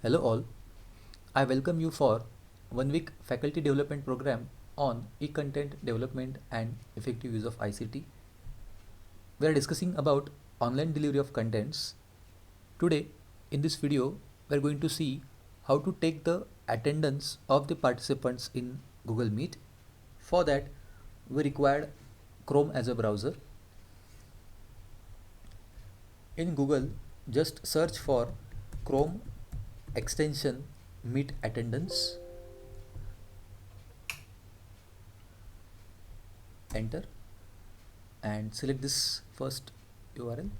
Hello all, I welcome you for 1 week faculty development program on e-content development and effective use of ICT. We are discussing about online delivery of contents. Today in this video we are going to see how to take the attendance of the participants in Google Meet. For that we required Chrome as a browser. In Google, just search for Chrome extension Meet attendance. Enter and select this first URL.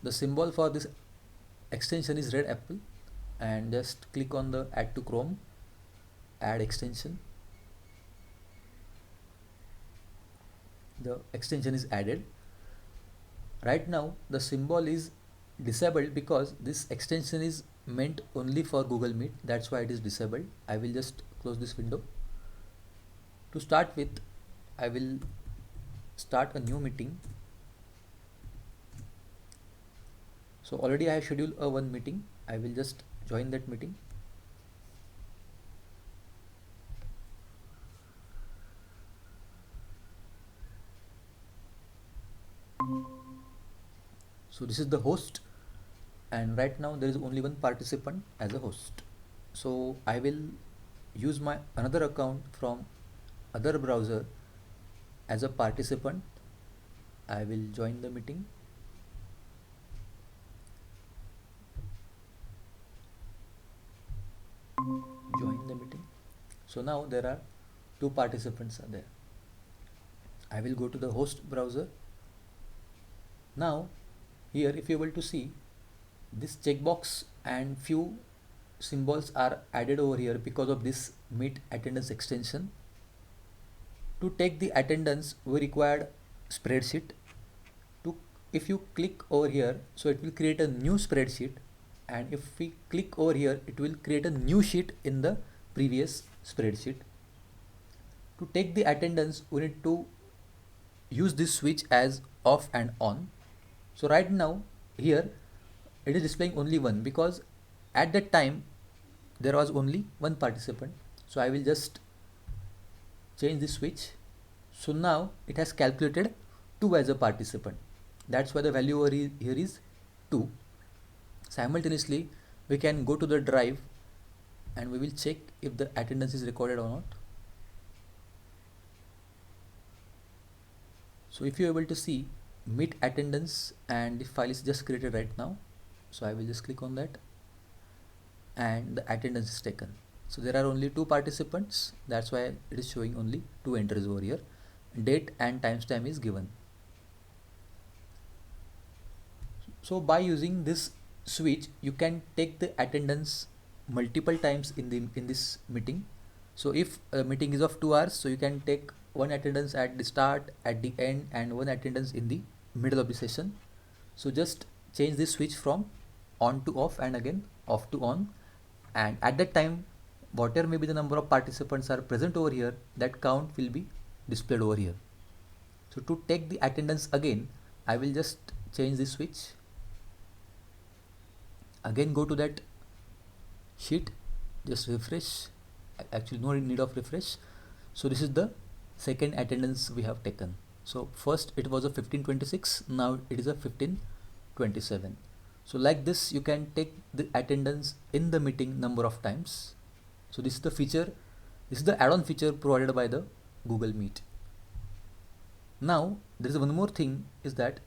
The symbol for this extension is red apple, and just click on the add to Chrome, add extension. The extension is added. Right now the symbol is disabled because this extension is meant only for Google Meet. That's why it is disabled. I will just close this window. To start with, I will start a new meeting. So already I have scheduled a one meeting. I will just join that meeting. So this is the host, and right now there is only one participant as a host. So I will use my another account from other browser as a participant. I will join the meeting. Join the meeting. So now there are two participants are there. I will go to the host browser. Now here, if you are able to see, this checkbox and few symbols are added over here because of this Meet attendance extension. To take the attendance we required spreadsheet. If you click over here, so it will create a new spreadsheet, and if we click over here it will create a new sheet in the previous spreadsheet. To take the attendance we need to use this switch as off and on. So right now here it is displaying only one because at that time there was only one participant. So I will just change the switch. So now it has calculated 2 as a participant. That's why the value over here is 2. Simultaneously we can go to the drive and we will check if the attendance is recorded or not. So if you are able to see Meet attendance, and the file is just created right now, so I will just click on that and the attendance is taken. So there are only 2 participants, that's why it is showing only 2 entries over here. Date and timestamp is given. So by using this switch you can take the attendance multiple times in this meeting. So if a meeting is of 2 hours, so you can take one attendance at the start, at the end, and one attendance in the middle of the session. So just change this switch from on to off and again off to on, and at that time whatever may be the number of participants are present over here, that count will be displayed over here. So to take the attendance again, I will just change this switch. Again go to that sheet, just refresh. Actually no need of refresh. So this is the second attendance we have taken. So first it was a 1526, now it is a 1527. So like this you can take the attendance in the meeting number of times. So this is the feature, this is the add-on feature provided by the Google Meet. Now there is one more thing, is that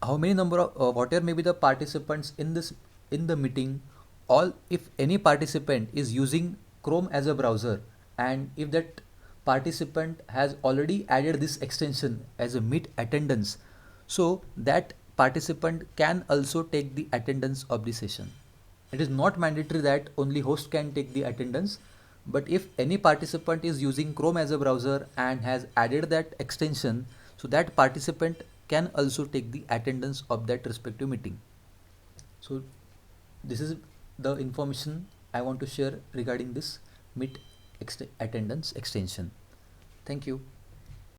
how many number of whatever may be the participants in the meeting, all if any participant is using Chrome as a browser, and if that participant has already added this extension as a Meet attendance, so that participant can also take the attendance of the session. It is not mandatory that only host can take the attendance, but if any participant is using Chrome as a browser and has added that extension, so that participant can also take the attendance of that respective meeting. So this is the information I want to share regarding this Meet attendance extension. Thank you.